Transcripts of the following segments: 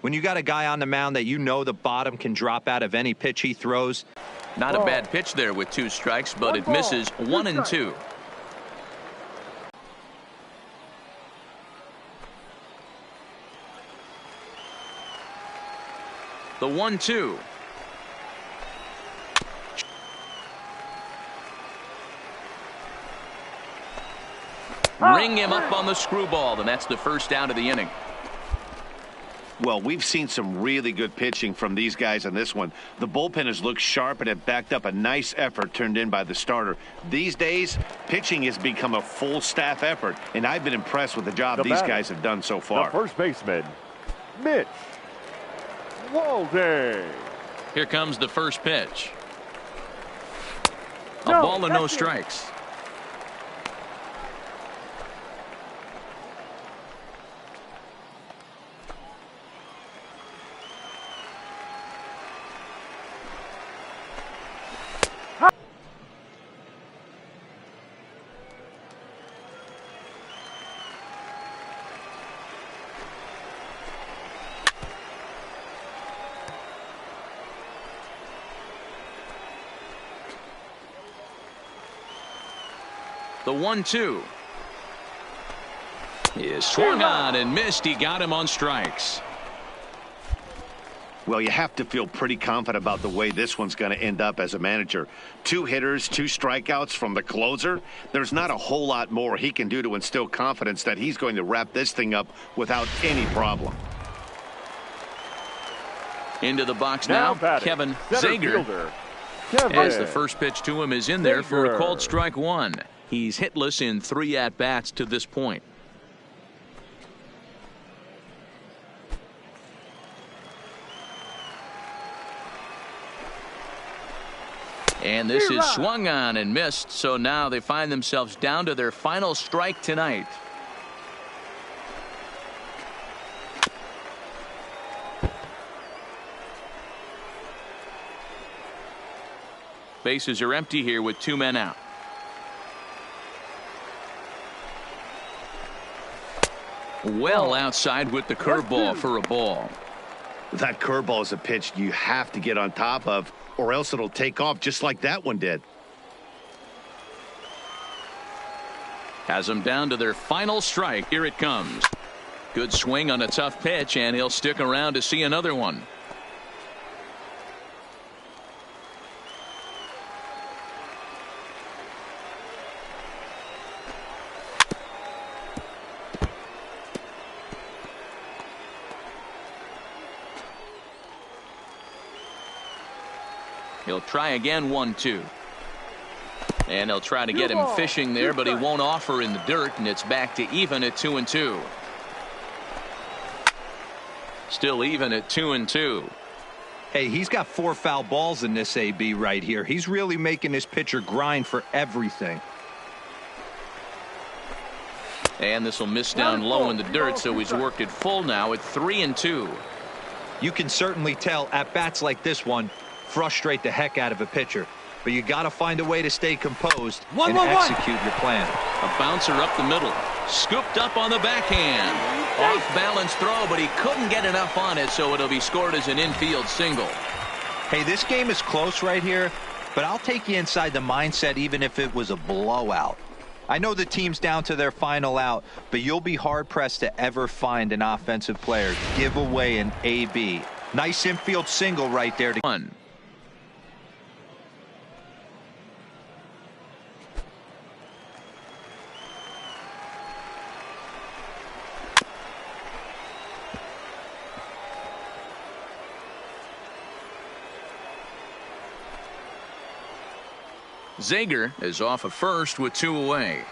When you got a guy on the mound that you know the bottom can drop out of any pitch he throws. Not a bad pitch there with 2 strikes, but it misses 1-2. The 1-2. Ring him up on the screwball, and that's the first out of the inning. Well, we've seen some really good pitching from these guys on this one. The bullpen has looked sharp and have backed up a nice effort turned in by the starter. These days, pitching has become a full staff effort, and I've been impressed with the job these guys have done so far. The first baseman, Mitch Walde. Here comes the first pitch. A ball and no strikes. The 1-2 is swung on and missed. He got him on strikes. Well, you have to feel pretty confident about the way this one's going to end up as a manager. 2 hitters, 2 strikeouts from the closer. There's not a whole lot more he can do to instill confidence that he's going to wrap this thing up without any problem. Into the box now, Kevin Zager. As the first pitch to him is in there for a called strike 1. He's hitless in 3 at-bats to this point. And this is swung on and missed, so now they find themselves down to their final strike tonight. Bases are empty here with 2 men out. Well outside with the curveball for a ball. That curveball is a pitch you have to get on top of, or else it'll take off just like that one did. Has them down to their final strike. Here it comes. Good swing on a tough pitch, and he'll stick around to see another one. He'll try again, 1-2. And he'll try to get him fishing there, but he won't offer in the dirt, and it's back to even at 2-2. Still even at 2-2. Hey, he's got 4 foul balls in this AB right here. He's really making his pitcher grind for everything. And this will miss down low in the dirt, so he's worked it full now at 3-2. You can certainly tell at bats like this one frustrate the heck out of a pitcher, but you got to find a way to stay composed and execute your plan. A bouncer up the middle, scooped up on the backhand. Off balance throw, but he couldn't get enough on it, so it'll be scored as an infield single. Hey, this game is close right here, but I'll take you inside the mindset even if it was a blowout. I know the team's down to their final out, but you'll be hard-pressed to ever find an offensive player give away an AB. Nice infield single right there. One. Zager is off of first with 2 away.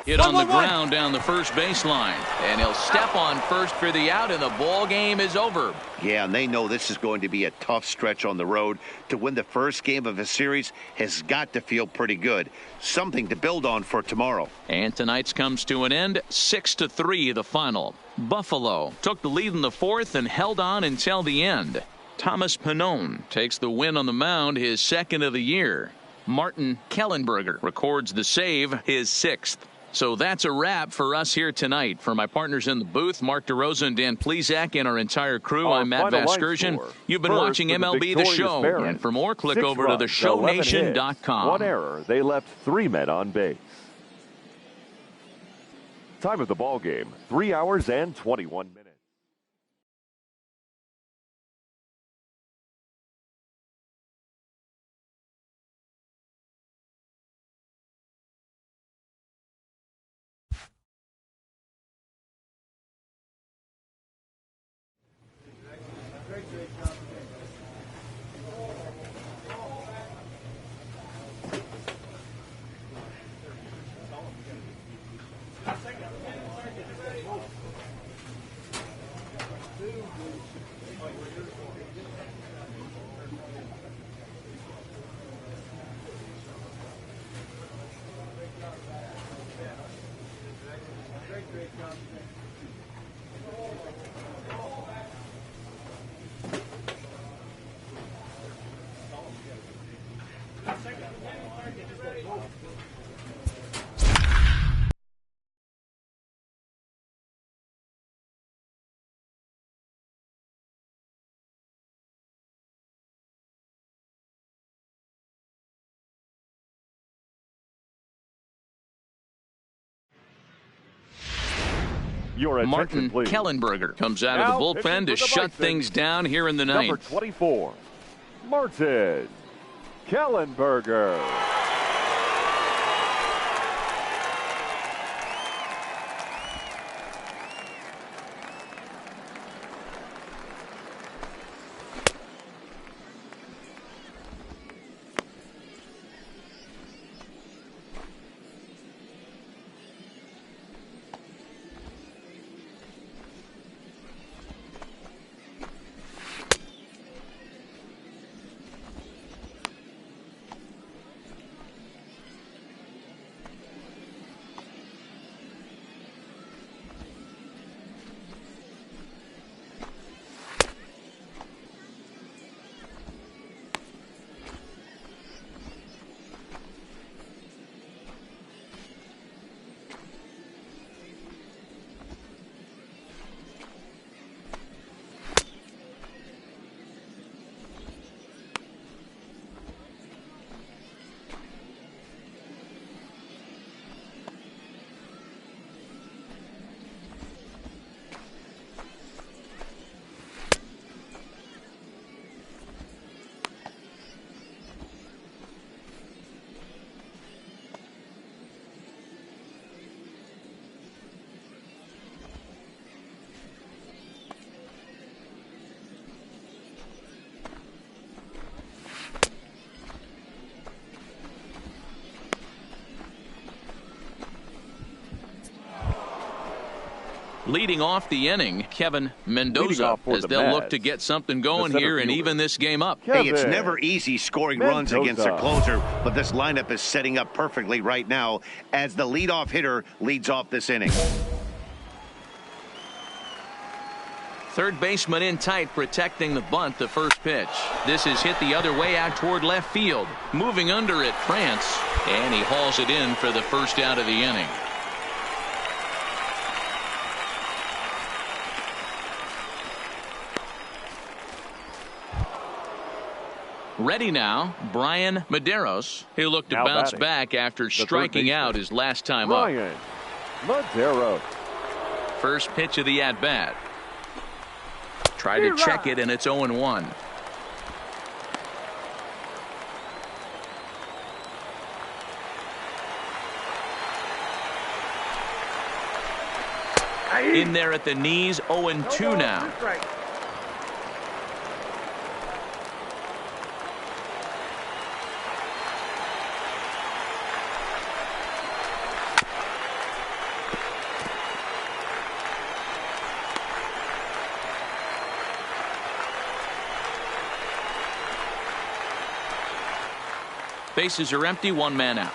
Hit on the ground down the first baseline, and he'll step on first for the out, and the ball game is over. Yeah, and they know this is going to be a tough stretch on the road. To win the first game of a series has got to feel pretty good. Something to build on for tomorrow. And tonight's comes to an end, 6-3 the final. Buffalo took the lead in the 4th and held on until the end. Thomas Pannone takes the win on the mound, his 2nd of the year. Martin Kellenberger records the save, his 6th. So that's a wrap for us here tonight. For my partners in the booth, Mark DeRosa and Dan Plezak, and our entire crew, I'm Matt Vasgersian. You've been watching MLB The Show. And for more, click over to theshownation.com. One error. They left 3 men on base. Time of the ball game, 3 hours and 21 minutes. Your attention, Martin please. Kellenberger comes out of the bullpen to shut things down here in the ninth. Number 24, Martin Kellenberger. Leading off the inning, Kevin Mendoza, as they'll look to get something going here and even this game up. Hey, it's never easy scoring runs against a closer, but this lineup is setting up perfectly right now as the leadoff hitter leads off this inning. Third baseman in tight, protecting the bunt, the first pitch. This is hit the other way out toward left field. Moving under it, France, and he hauls it in for the first out of the inning. Ready now, Brian Medeiros. He'll look to bounce back after striking out his last time up. Brian Medeiros. First pitch of the at-bat. Try to check it, and it's 0-1. In there at the knees, 0-2 now. Bases are empty, one man out.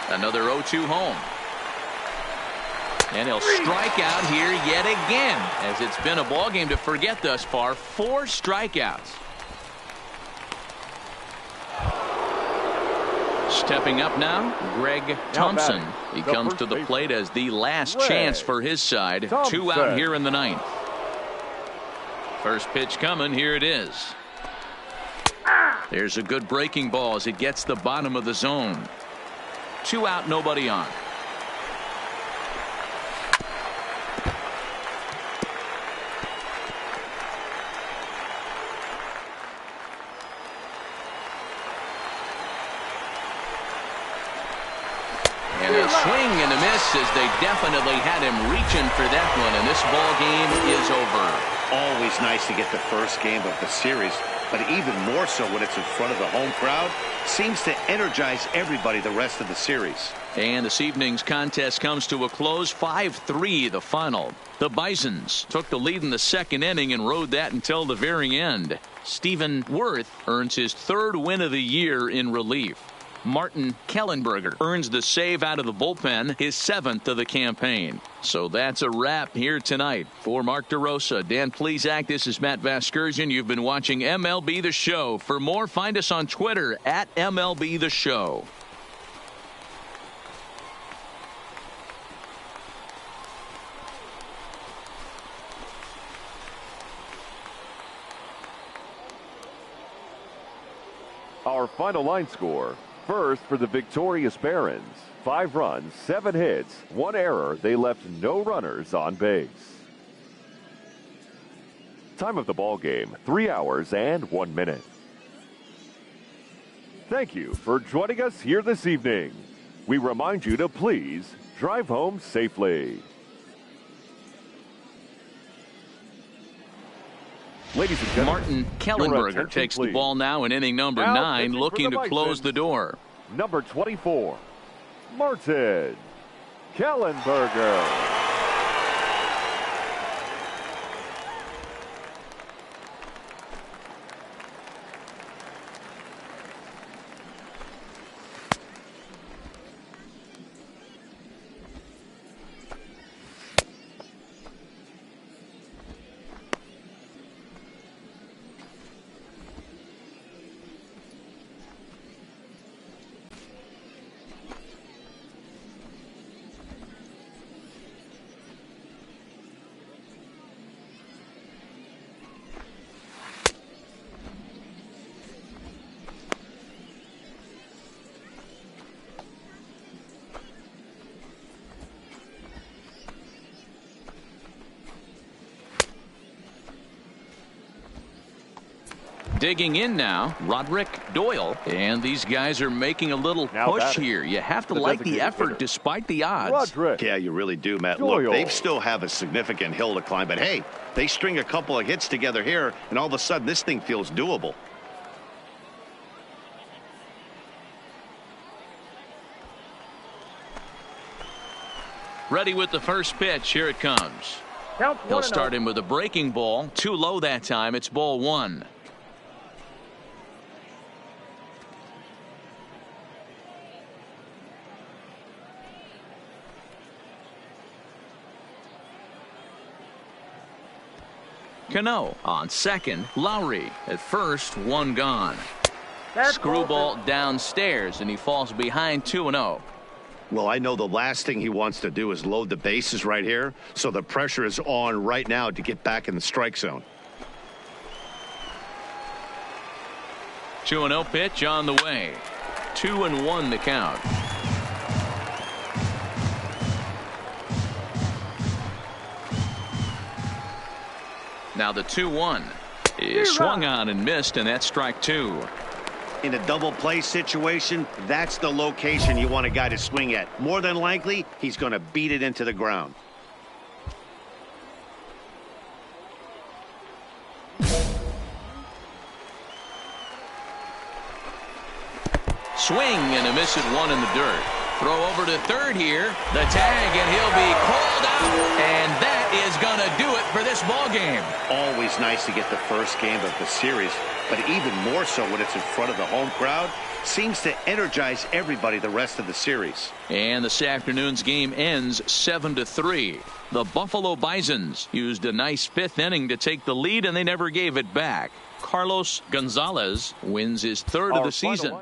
Another 0-2 home. And he'll strike out here yet again, as it's been a ball game to forget thus far. 4 strikeouts. Stepping up now, Greg Thompson. He comes to the plate as the last chance for his side. 2 out here in the 9th. First pitch coming. Here it is. There's a good breaking ball as it gets the bottom of the zone. 2 out, nobody on. And a swing and a miss as they definitely had him reaching for that one, and this ball game is over. Always nice to get the first game of the series, but even more so when it's in front of the home crowd. Seems to energize everybody the rest of the series. And this evening's contest comes to a close. 5-3 the final. The Bisons took the lead in the 2nd inning and rode that until the very end. Stephen Worth earns his 3rd win of the year in relief. Martin Kellenberger earns the save out of the bullpen, his 7th of the campaign. So that's a wrap here tonight. For Mark DeRosa, Dan Plesac, this is Matt Vasgersian. You've been watching MLB The Show. For more, find us on Twitter at MLB The Show. Our final line score. First for the victorious Barons. 5 runs, 7 hits, 1 error. They left no runners on base. Time of the ball game, 3 hours and 1 minute. Thank you for joining us here this evening. We remind you to please drive home safely. Ladies and gentlemen, Martin Kellenberger takes the ball now in inning number 9, looking to close the door. Number 24, Martin Kellenberger. Digging in now, Roderick Doyle. And these guys are making a little push here. You have to like the effort despite the odds. Roderick. Yeah, you really do, Matt. Doyle. Look, they still have a significant hill to climb, but hey, they string a couple of hits together here, and all of a sudden this thing feels doable. Ready with the first pitch. Here it comes. He'll start him with a breaking ball. Too low that time. It's ball 1. Cano on second. Lowry at first. 1 gone. Screwball downstairs, and he falls behind 2-0. Well, I know the last thing he wants to do is load the bases right here, so the pressure is on right now to get back in the strike zone. 2-0 pitch on the way. 2-1 the count. Now the 2-1 is swung on and missed, and that's strike 2. In a double play situation, that's the location you want a guy to swing at. More than likely, he's going to beat it into the ground. Swing and a miss at 1 in the dirt. Throw over to third here. The tag, and he'll be called out. And that is going to do it for this ball game. Always nice to get the first game of the series, but even more so when it's in front of the home crowd. seems to energize everybody the rest of the series. And this afternoon's game ends 7-3. The Buffalo Bisons used a nice fifth inning to take the lead, and they never gave it back. Carlos Gonzalez wins his third of the season.